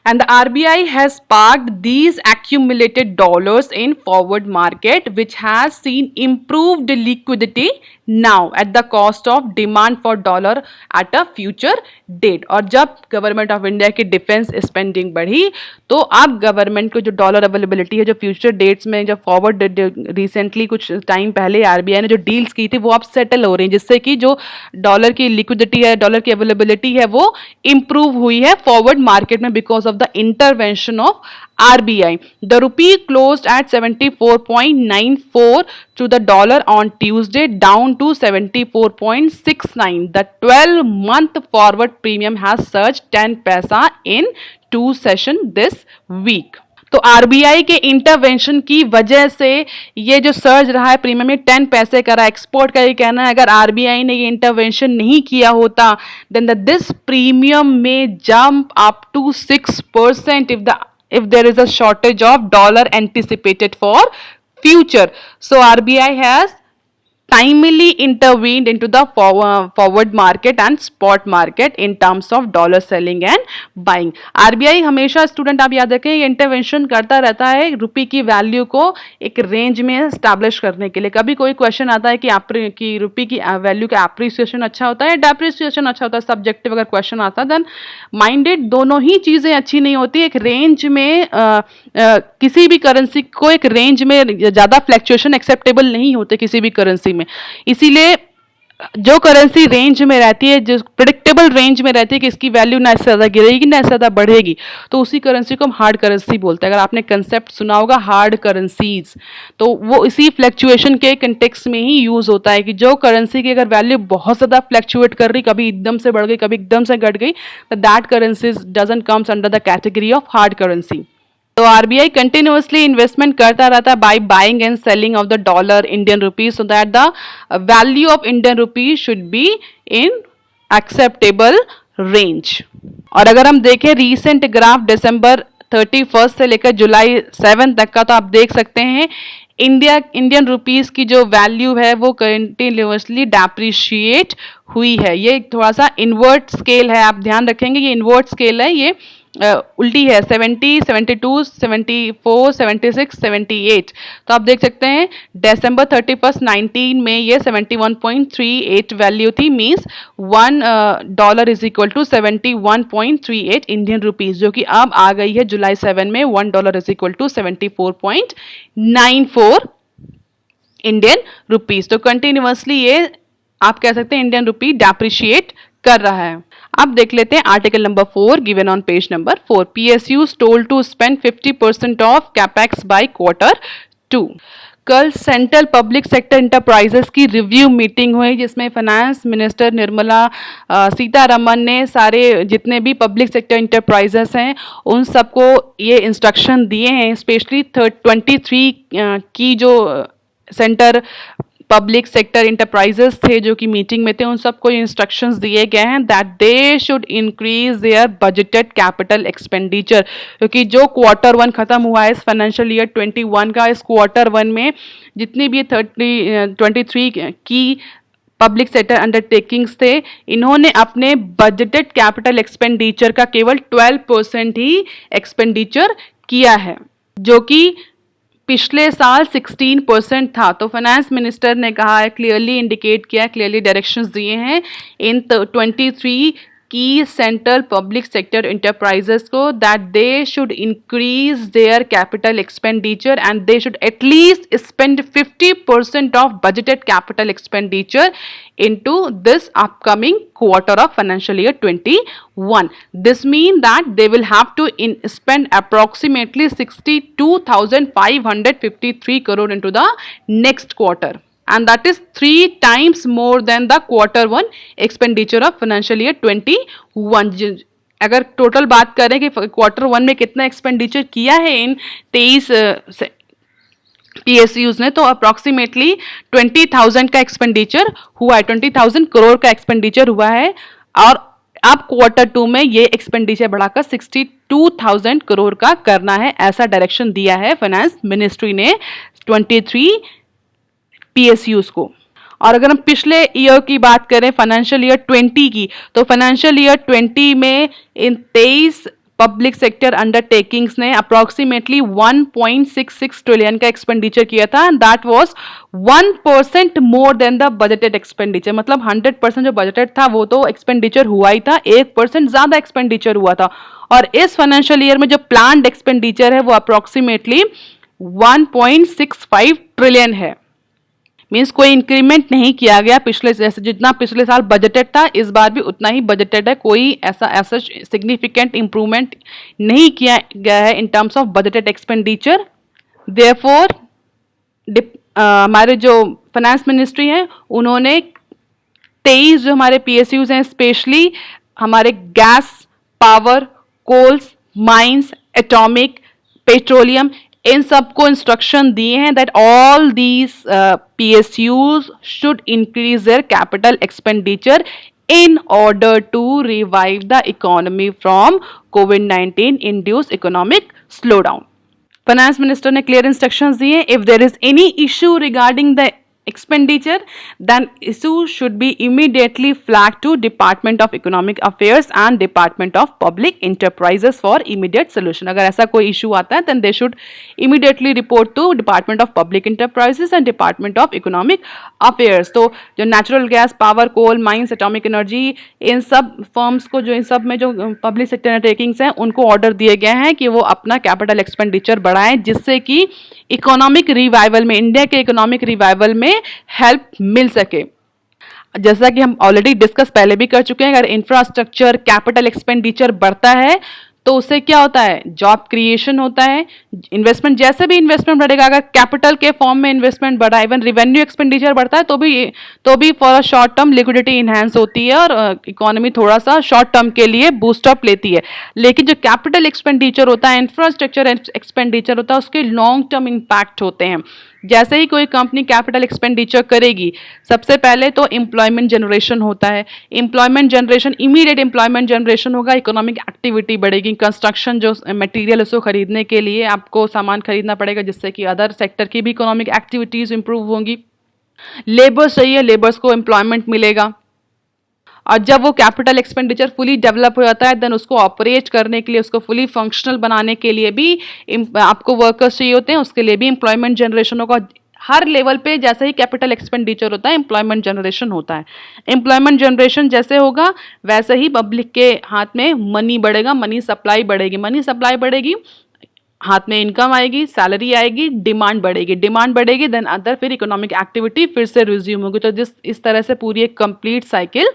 And the RBI has parked these accumulated dollars in forward market, which has seen improved liquidity now at the cost of demand for dollar at a future date। और जब government of India की defence spending बढ़ी तो अब government को जो dollar availability है, जो फ्यूचर डेट्स में जब फॉरवर्ड रिसेंटली कुछ टाइम पहले आरबीआई ने जो डील्स की थी वो अब सेटल हो रही हैं, जिससे कि जो डॉलर की लिक्विडिटी है, डॉलर की अवेलेबिलिटी है वो इम्प्रूव हुई है फॉरवर्ड मार्केट में because of the intervention of RBI. The rupee closed at 74.94 to the dollar on Tuesday, down to 74.69. The 12-month forward premium has surged 10 paisa in 2 sessions this week. तो RBI के intervention की वजह से ये जो surge रहा है premium में 10 पैसे का रहा है। एक्सपोर्ट का ये कहना है अगर आरबीआई ने ये इंटरवेंशन नहीं किया होता then this premium may jump up to 6% if there is a shortage of dollar anticipated for future. So RBI has timely intervened into the forward market and spot market in terms of dollar selling and buying. RBI हमेशा student आप याद रखें ये intervention करता रहता है रुपये की वैल्यू को एक रेंज में एस्टैब्लिश करने के लिए। कभी कोई क्वेश्चन आता है कि रुपये की वैल्यू का एप्रिसिएशन अच्छा होता है, डेप्रिसिएशन अच्छा होता है, सब्जेक्टिव अगर क्वेश्चन आता है देन माइंडेड दोनों ही चीज़ें अच्छी नहीं होती। एक रेंज में किसी भी करेंसी को एक रेंज में ज़्यादा फ्लैक्चुएशन एक्सेप्टेबल नहीं होते किसी भी करेंसी में। इसीलिए जो करेंसी रेंज में रहती है, जो प्रिडिक्टेबल रेंज में रहती है कि इसकी वैल्यू ना इससे ज़्यादा गिरेगी ना इससे ज़्यादा बढ़ेगी, तो उसी करेंसी को हम हार्ड करेंसी बोलते हैं। अगर आपने कंसेप्ट सुना होगा हार्ड करेंसीज, तो वो इसी फ्लैक्चुएशन के कंटेक्स्ट में ही यूज़ होता है कि जो करेंसी की अगर वैल्यू बहुत ज़्यादा फ्लैक्चुएट कर रही, कभी एकदम से बढ़ गई कभी एकदम से घट गई, तो that currencies doesn't comes under the category of hard currency. तो आरबीआई कंटिन्यूअसली इन्वेस्टमेंट करता रहता है by buying and selling of the dollar Indian rupees so that the value of Indian rupees should be in acceptable range. और अगर हम देखें recent graph दिसंबर 31 से लेकर जुलाई 7 तक का, तो आप देख सकते हैं इंडियन रुपीस की जो वैल्यू है वो कंटिन्यूअसली डेप्रिशिएट हुई है। ये थोड़ा सा इनवर्ट स्केल है, आप ध्यान रखेंगे ये इनवर्ट स्केल है, ये उल्टी है 70, 72, 74, 76, 78। तो आप देख सकते हैं दिसंबर 31, 19 में ये 71.38 वैल्यू थी, means $1 is equal to 71.38 Indian rupees, जो कि अब आ गई है जुलाई 7 में $1 is equal to 74.94 Indian rupees. तो कंटिन्यूअसली ये आप कह सकते हैं इंडियन रुपी डेप्रिशिएट कर रहा है। अब देख लेते हैं article number 4 given on page number 4। PSUs told to spend 50% of capex by Q2। कल सेंट्रल पब्लिक सेक्टर इंटरप्राइजेस की रिव्यू मीटिंग हुई जिसमें फाइनेंस मिनिस्टर निर्मला सीतारमन ने सारे जितने भी पब्लिक सेक्टर इंटरप्राइजेस हैं उन सबको ये इंस्ट्रक्शन दिए हैं, स्पेशली 23 की जो सेंटर पब्लिक सेक्टर इंटरप्राइजेस थे जो कि मीटिंग में थे, उन सबको इंस्ट्रक्शंस दिए गए हैं that they should increase their budgeted capital expenditure, क्योंकि जो Q1 खत्म हुआ है इस फाइनेंशियल ईयर 21 का, इस Q1 में जितनी भी 23 की पब्लिक सेक्टर अंडरटेकिंग्स थे इन्होंने अपने बजटेड कैपिटल एक्सपेंडिचर का केवल 12% ही एक्सपेंडिचर किया है, जो कि पिछले साल 16% था। तो फाइनेंस मिनिस्टर ने कहा है, क्लियरली इंडिकेट किया, क्लियरली डायरेक्शंस दिए हैं इन 23 की सेंट्रल पब्लिक सेक्टर इंटरप्राइजेस को, that they should increase their capital expenditure and they should at least spend 50% of budgeted capital expenditure into this upcoming quarter of financial year 21. This means that they will have to spend approximately 62,553 crore into the next quarter, and that is 3 times more than the quarter 1 expenditure of financial year 21. अगर total बात करें कि quarter 1 में कितना expenditure किया है इन 23 PSUs ने, तो अप्रॉक्सीमेटली 20,000 का एक्सपेंडिचर हुआ है, 20,000 करोड़ का एक्सपेंडिचर हुआ है। और अब क्वार्टर 2 में ये एक्सपेंडिचर बढ़ाकर 62,000 करोड़ का करना है, ऐसा डायरेक्शन दिया है फाइनेंस मिनिस्ट्री ने 23 PSUs को। और अगर हम पिछले ईयर की बात करें, फाइनेंशियल ईयर 20 की, तो फाइनेंशियल ईयर 20 में इन 23 पब्लिक सेक्टर अंडरटेकिंग्स ने अप्रॉक्सीमेटली 1.66 ट्रिलियन का एक्सपेंडिचर किया था, that was 1% more than the budgeted expenditure. मतलब 100% जो बजटेड था वो तो एक्सपेंडिचर हुआ ही था, 1% ज्यादा एक्सपेंडिचर हुआ था। और इस फाइनेंशियल ईयर में जो प्लान्ड एक्सपेंडिचर है वो अप्रॉक्सीमेटली 1.65 ट्रिलियन है। मीन्स कोई इंक्रीमेंट नहीं किया गया, पिछले जैसे जितना पिछले साल बजटेड था इस बार भी उतना ही बजटेड है, कोई ऐसा सिग्निफिकेंट इंप्रूवमेंट नहीं किया गया है in terms of budgeted expenditure. Therefore हमारे जो फाइनेंस मिनिस्ट्री है उन्होंने 23 जो हमारे PSUs हैं, स्पेशली हमारे gas, power, coals, mines, atomic, petroleum, इन सबको इंस्ट्रक्शन दिए हैं that all these PSUs should increase their capital expenditure in order to revive the economy from COVID-19 induced economic slowdown. Finance minister ने clear instructions दिए, if there is any issue regarding the expenditure, then issue should be immediately flagged to Department of Economic Affairs and Department of Public Enterprises for immediate solution. अगर ऐसा कोई issue आता है then they should immediately report to Department of Public Enterprises and Department of Economic Affairs. तो जो natural gas, power, coal, mines, atomic energy, इन सब firms को, जो इन सब में जो public sector undertakings हैं उनको order दिए गए हैं कि वो अपना capital expenditure बढ़ाएं, जिससे कि इकोनॉमिक रिवाइवल में, इंडिया के इकोनॉमिक रिवाइवल में हेल्प मिल सके। जैसा कि हम ऑलरेडी डिस्कस पहले भी कर चुके हैं, अगर इंफ्रास्ट्रक्चर कैपिटल एक्सपेंडिचर बढ़ता है तो उससे क्या होता है, जॉब क्रिएशन होता है, इन्वेस्टमेंट, जैसे भी इन्वेस्टमेंट बढ़ेगा, अगर कैपिटल के फॉर्म में इन्वेस्टमेंट बढ़ा, इवन रिवेन्यू एक्सपेंडिचर बढ़ता है तो भी for a short term liquidity enhance होती है और इकोनॉमी थोड़ा सा शॉर्ट टर्म के लिए बूस्टअप लेती है। लेकिन जो कैपिटल एक्सपेंडिचर होता है, इंफ्रास्ट्रक्चर एक्सपेंडिचर होता है, उसके लॉन्ग टर्म इम्पैक्ट होते हैं। जैसे ही कोई कंपनी कैपिटल एक्सपेंडिचर करेगी, सबसे पहले तो एम्प्लॉयमेंट जनरेशन होता है, employment generation, immediate employment generation होगा, इकोनॉमिक एक्टिविटी बढ़ेगी, कंस्ट्रक्शन जो मटेरियल उसको खरीदने के लिए आपको सामान खरीदना पड़ेगा, जिससे कि अदर सेक्टर की भी इकोनॉमिक एक्टिविटीज इंप्रूव होंगी। लेबर्स चाहिए, लेबर्स को एम्प्लॉयमेंट मिलेगा, और जब वो कैपिटल एक्सपेंडिचर फुली डेवलप हो जाता है देन उसको ऑपरेट करने के लिए, उसको फुली फंक्शनल बनाने के लिए भी आपको वर्कर्स चाहिए होते हैं, उसके लिए भी एम्प्लॉयमेंट जनरेशन होगा। हर लेवल पे जैसे ही कैपिटल एक्सपेंडिचर होता है एम्प्लॉयमेंट जनरेशन होता है। एम्प्लॉयमेंट जनरेशन जैसे होगा वैसे ही पब्लिक के हाथ में मनी बढ़ेगा, मनी सप्लाई बढ़ेगी, मनी सप्लाई बढ़ेगी, हाथ में इनकम आएगी, सैलरी आएगी, डिमांड बढ़ेगी देन अदर फिर इकोनॉमिक एक्टिविटी फिर से रिज्यूम होगी। तो इस तरह से पूरी एक कंप्लीट साइकिल,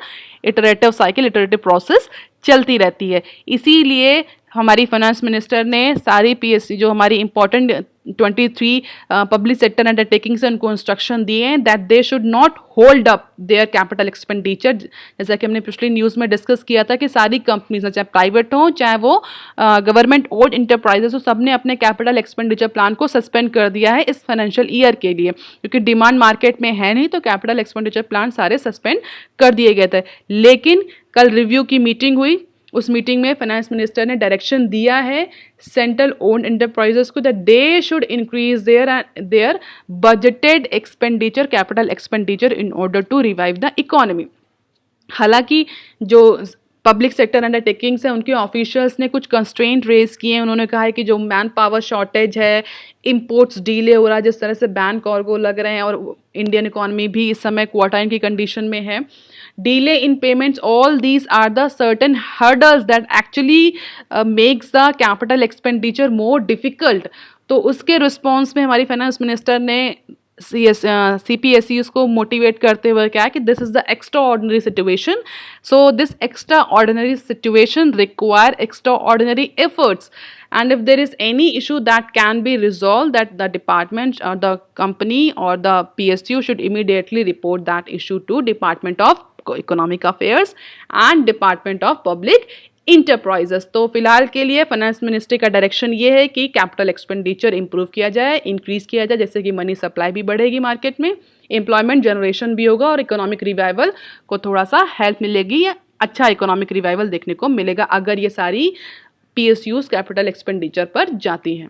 इटरेटिव प्रोसेस चलती रहती है। इसीलिए हमारी फाइनेंस मिनिस्टर ने सारी PSU जो हमारी इंपॉर्टेंट 23 पब्लिक सेक्टर अंडरटेकिंग्स हैं उनको इंस्ट्रक्शन दिए हैं that they should not hold up there capital expenditure. जैसा कि हमने पिछली न्यूज़ में डिस्कस किया था कि सारी कंपनीज, चाहे प्राइवेट हो चाहे वो गवर्नमेंट ओन्ड इंटरप्राइजेस हो, सबने अपने कैपिटल एक्सपेंडिचर प्लान को सस्पेंड कर दिया है इस फाइनेंशियल ईयर के लिए, क्योंकि डिमांड मार्केट में है नहीं, तो कैपिटल एक्सपेंडिचर प्लान सारे सस्पेंड कर दिए गए थे। लेकिन कल रिव्यू की मीटिंग हुई, उस मीटिंग में फाइनेंस मिनिस्टर ने डायरेक्शन दिया है सेंट्रल ओन्ड एंटरप्राइजेस को that they should increase their budgeted expenditure, capital expenditure in order to revive the economy. हालांकि जो पब्लिक सेक्टर अंडरटेकिंग्स हैं उनके ऑफिशियल्स ने कुछ कंस्ट्रेंट रेज किए हैं। उन्होंने कहा है कि जो मैन पावर शॉर्टेज है, इंपोर्ट्स डिले हो रहा है, जिस तरह से बैन कार्गो लग रहे हैं और इंडियन इकोनॉमी भी इस समय क्वार्टाइन की कंडीशन में है, delay in payments, all these are the certain hurdles that actually makes the capital expenditure more difficult. तो उसके रिस्पॉन्स में हमारी फाइनेंस मिनिस्टर ने CPSEs को मोटिवेट करते हुए क्या कि this is the extra ordinary situation, so this extra ordinary situation require extra ordinary efforts, and if there is any issue that can be resolved, that the department or the company or the PSU should immediately report that issue to Department of Economic Affairs and Department of Public enterprises. तो फिलहाल के लिए finance ministry का direction ये है कि capital expenditure improve किया जाए, इंक्रीज किया जाए, जैसे कि मनी सप्लाई भी बढ़ेगी मार्केट में, एम्प्लॉयमेंट जनरेशन भी होगा और इकोनॉमिक रिवाइवल को थोड़ा सा हेल्प मिलेगी, या अच्छा इकोनॉमिक रिवाइवल देखने को मिलेगा अगर ये सारी PSUs कैपिटल एक्सपेंडिचर पर जाती हैं।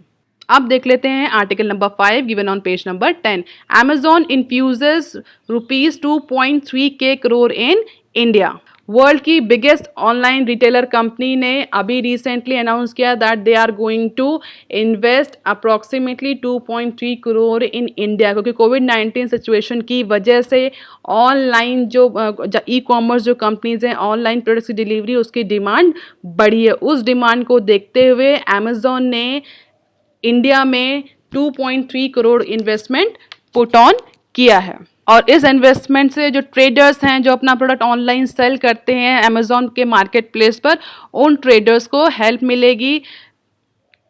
अब देख लेते हैं article number 5 given on page number 10। Amazon infuses ₹2.3K crore in India। World की बिगेस्ट ऑनलाइन रिटेलर कंपनी ने अभी रिसेंटली अनाउंस किया that they are going to invest approximately 2.3 crore in India, क्योंकि कोविड-19 सिचुएशन की वजह से ऑनलाइन जो ई-कॉमर्स जो कंपनीज हैं, ऑनलाइन प्रोडक्ट्स की डिलीवरी, उसकी डिमांड बढ़ी है। उस डिमांड को देखते हुए अमेजोन ने इंडिया में 2.3 करोड़ इन्वेस्टमेंट पुट ऑन किया है, और इस इन्वेस्टमेंट से जो ट्रेडर्स हैं जो अपना प्रोडक्ट ऑनलाइन सेल करते हैं अमेजोन के मार्केट प्लेस पर, उन ट्रेडर्स को हेल्प मिलेगी,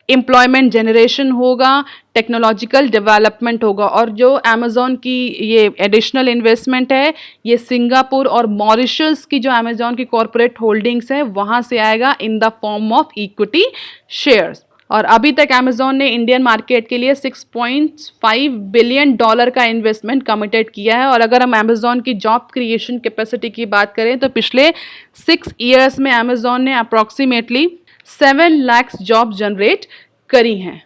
एम्प्लॉयमेंट जनरेशन होगा, टेक्नोलॉजिकल डेवलपमेंट होगा। और जो अमेजोन की ये एडिशनल इन्वेस्टमेंट है, ये सिंगापुर और मॉरिशस की जो अमेजोन की कॉरपोरेट होल्डिंग्स है वहाँ से आएगा इन the form of equity shares. और अभी तक अमेजोन ने इंडियन मार्केट के लिए $6.5 बिलियन का इन्वेस्टमेंट कमिटेड किया है। और अगर हम अमेजोन की जॉब क्रिएशन कैपेसिटी की बात करें तो पिछले 6 ईयर्स में अमेजोन ने अप्रॉक्सीमेटली 7 लाख जॉब जनरेट करी हैं।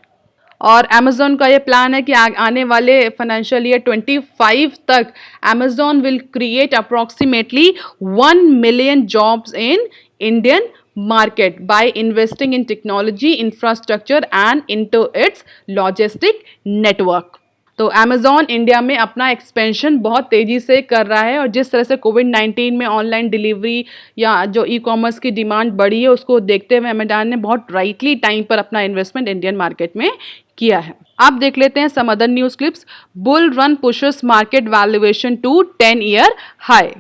और अमेजोन का ये प्लान है कि आने वाले फाइनेंशियल ईयर 25 तक Amazon will create approximately 1 million jobs in Indian market by investing in technology, infrastructure and into its logistic network। तो अमेजोन इंडिया में अपना एक्सपेंशन बहुत तेज़ी से कर रहा है, और जिस तरह से कोविड-19 में ऑनलाइन डिलीवरी या जो ई-कॉमर्स की डिमांड बढ़ी है उसको देखते हुए अमेजोन ने बहुत राइटली टाइम पर अपना इन्वेस्टमेंट इंडियन मार्केट में किया है। अब देख लेते हैं some other news clips. Bull run pushes market valuation to 10-year high.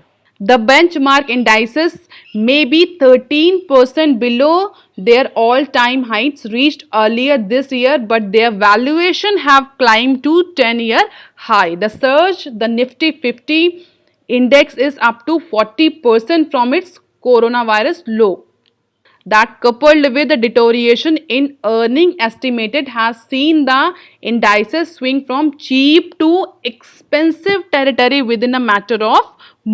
The benchmark indices may be 13% below their all-time heights reached earlier this year, but their valuation have climbed to 10-year high. The surge, the Nifty 50 index is up to 40% from its coronavirus low. That coupled with the deterioration in earning estimated has seen the indices swing from cheap to expensive territory within a matter of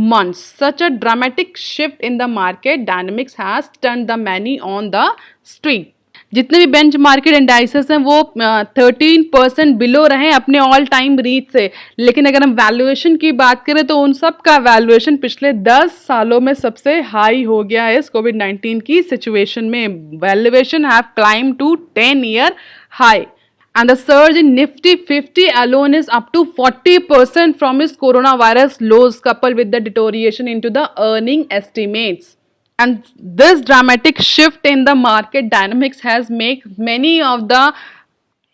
months. Such a dramatic shift in the market dynamics has turned the many on the street. जितने भी bench market indices हैं वो 13% below रहे अपने all time reach से, लेकिन अगर हम वैल्यूएशन की बात करें तो उन सब का वैल्यूएशन पिछले 10 सालों में सबसे हाई हो गया है। इस कोविड-19 की सिचुएशन में valuation have climb to 10-year high, and the surge in Nifty 50 alone is up to 40% from its coronavirus lows, coupled with the deterioration into the earning estimates. And this dramatic shift in the market dynamics has made many of the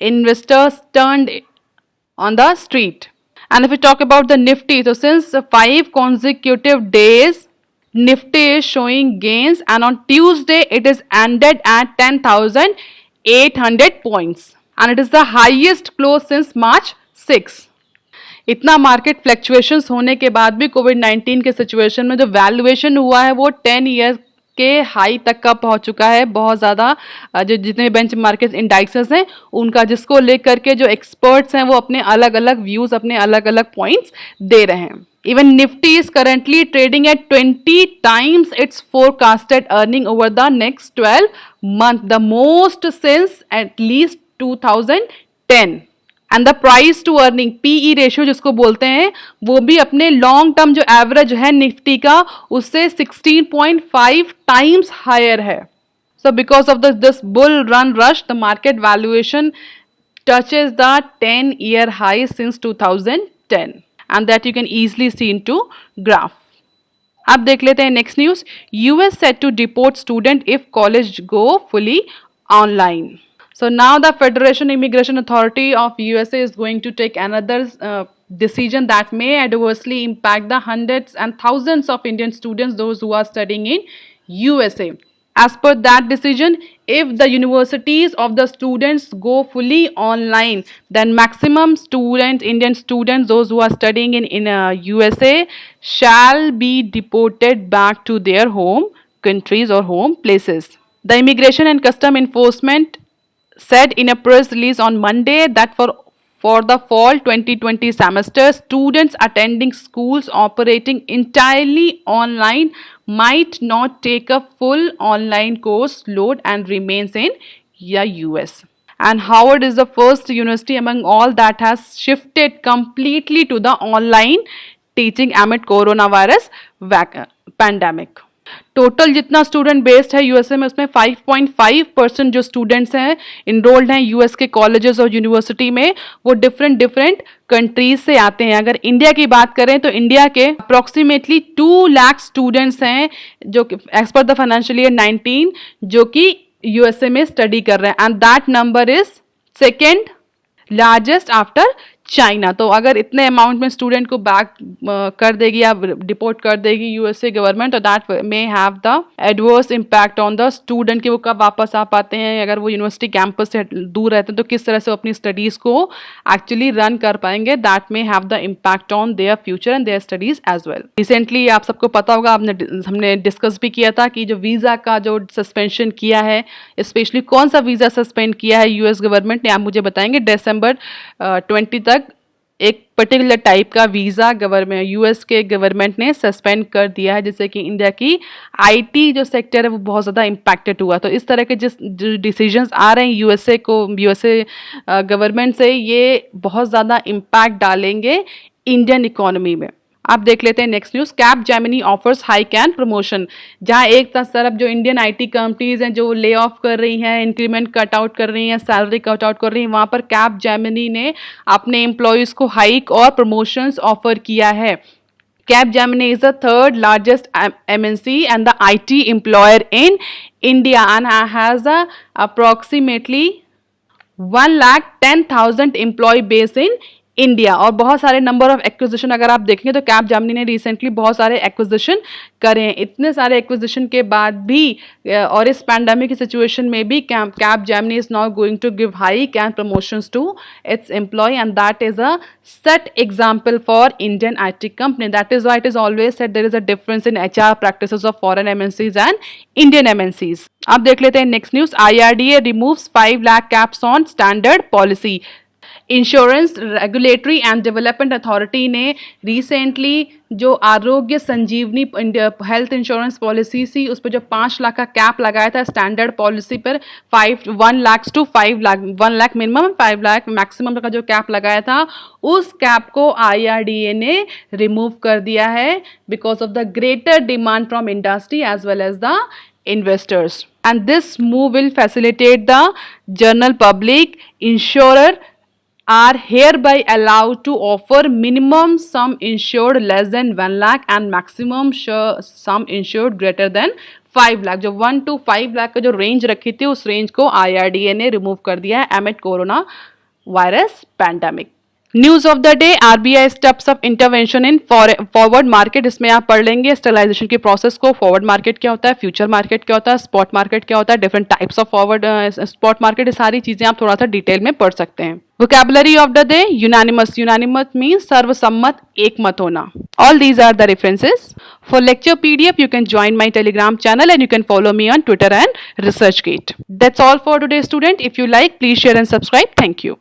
investors turned on the street. And if we talk about the Nifty, so since 5 consecutive days, Nifty is showing gains, and on Tuesday it is ended at 10,800 points, and it is the highest close since March 6. इतना market fluctuations होने के बाद भी कोविड-19 के situation में जो valuation हुआ है वो 10 ईयर के हाई तक का पहुंच चुका है। बहुत ज़्यादा जो जितने बेंच मार्केट इंडाइसेस हैं उनका, जिसको लेकर के जो एक्सपर्ट्स हैं वो अपने अलग अलग व्यूज़, अपने अलग अलग पॉइंट्स दे रहे हैं। Even Nifty is currently trading at 20 times its forecasted earning over the next 12 months, the most since at least 2010. And the price to earning PE ratio जिसको बोलते हैं वो भी अपने लॉन्ग टर्म जो एवरेज है निफ्टी का उससे 16.5 टाइम्स हायर है. So because of this bull run rush, the market valuation touches the 10-year high since 2010, and that you can easily see into graph. अब देख लेते हैं next news. US set to deport student if college go fully online. So now the Federation Immigration Authority of USA is going to take another decision that may adversely impact the hundreds and thousands of Indian students, those who are studying in USA. As per that decision, if the universities of the students go fully online, then maximum Indian students, those who are studying in USA, shall be deported back to their home countries or home places. The Immigration and Custom Enforcement said in a press release on Monday that for the fall 2020 semester, students attending schools operating entirely online might not take a full online course load and remains in the US. And Howard is the first university among all that has shifted completely to the online teaching amid coronavirus pandemic. Total जितना student based है USA में उसमें 5.5% जो students हैं enrolled हैं US के colleges और university में वो डिफरेंट कंट्रीज से आते हैं. अगर इंडिया की बात करें तो इंडिया के अप्रॉक्सीमेटली 2 लाख स्टूडेंट्स हैं जो as per the financial year 19 जो कि यूएसए में स्टडी कर रहे हैं and that number is second largest after China. तो अगर इतने अमाउंट में स्टूडेंट को बैक कर देगी या डिपोर्ट कर देगी यूएसए गवर्नमेंट तो that may have the adverse impact on the student कि वो कब वापस आ पाते हैं. अगर वो यूनिवर्सिटी कैंपस से दूर रहते हैं तो किस तरह से वो अपनी स्टडीज़ को एक्चुअली रन कर पाएंगे. That may have the impact on their future and their studies as well. Recently आप सबको पता होगा हमने डिस्कस भी किया था कि जो वीज़ा का जो सस्पेंशन किया है स्पेशली कौन सा वीज़ा सस्पेंड किया है यूएस गवर्नमेंट ने आप मुझे बताएंगे. दिसंबर 20 तक एक पर्टिकुलर टाइप का वीज़ा गवर्नमेंट यूएस के गवर्नमेंट ने सस्पेंड कर दिया है जिससे कि इंडिया की आईटी जो सेक्टर है वो बहुत ज़्यादा इम्पैक्टेड हुआ. तो इस तरह के जो डिसीजंस आ रहे हैं यूएसए गवर्नमेंट से ये बहुत ज़्यादा इम्पैक्ट डालेंगे इंडियन इकोनॉमी में. आप देख लेते हैं next news. Cap Gemini offers hike and promotion. जहां एक तरफ जो इंडियन आईटी कंपनीज हैं जो ले ऑफ कर रही हैं, इंक्रीमेंट कट आउट कर रही हैं, सैलरी कट आउट कर रही हैं, वहां पर कैप जेमिनी ने अपने एम्प्लॉयज़ को हाइक और प्रमोशंस ऑफर किया है. Cap Gemini is the third largest MNC and the IT employer in India and has approximately 110,000 employee base in India. और बहुत सारे नंबर ऑफ एक्विजिशन अगर आप देखेंगे तो कैप जेमिनी ने रिसेंटली बहुत सारे एक्विजिशन करे हैं. इतने सारे एक्विजिशन के बाद भी और इस पैंडेमिक की सिचुएशन में भी Capgemini is now going to give hike and promotions to its employ and that is a set example for Indian IT company. That is why it is always set there is a difference in HR practices of foreign MNCs and Indian MNCs. अब देख लेते हैं next news. IRDA removes 5 lakh caps on standard policy. Insurance regulatory and development authority ने recently जो आरोग्य संजीवनी health insurance policy थी उस पर जो 5 लाख का कैप लगाया था स्टैंडर्ड पॉलिसी पर 1 lakh to 5 lakh 1 lakh minimum 5 lakh maximum का जो कैप लगाया था उस कैप को IRDA ने रिमूव कर दिया है because of the greater demand from industry as well as the investors. And this move will facilitate the general public. Insurer are hereby allowed to offer minimum sum insured less than 1 lakh and maximum sum insured greater than 5 lakh. जो 1 to 5 lakh का जो range रखी थी उस range को IRDA ने remove कर दिया है amid corona virus pandemic. News of the day. RBI steps of intervention in forward market. इसमें आप पढ़ लेंगे स्टेबलाइजेशन की प्रोसेस को. फॉरवर्ड मार्केट क्या होता है, फ्यूचर मार्केट क्या होता है, स्पॉट मार्केट क्या होता है, different types of forward spot market. ये सारी चीज़ें आप थोड़ा सा डिटेल में पढ़ सकते हैं. Vocabulary of the day. Unanimous. Unanimous means सर्वसम्मत, एक मत होना. All these are the references. For lecture PDF, you can join my Telegram channel and you can follow me on Twitter and ResearchGate. That's all for today, student. If you like, please share and subscribe. Thank you.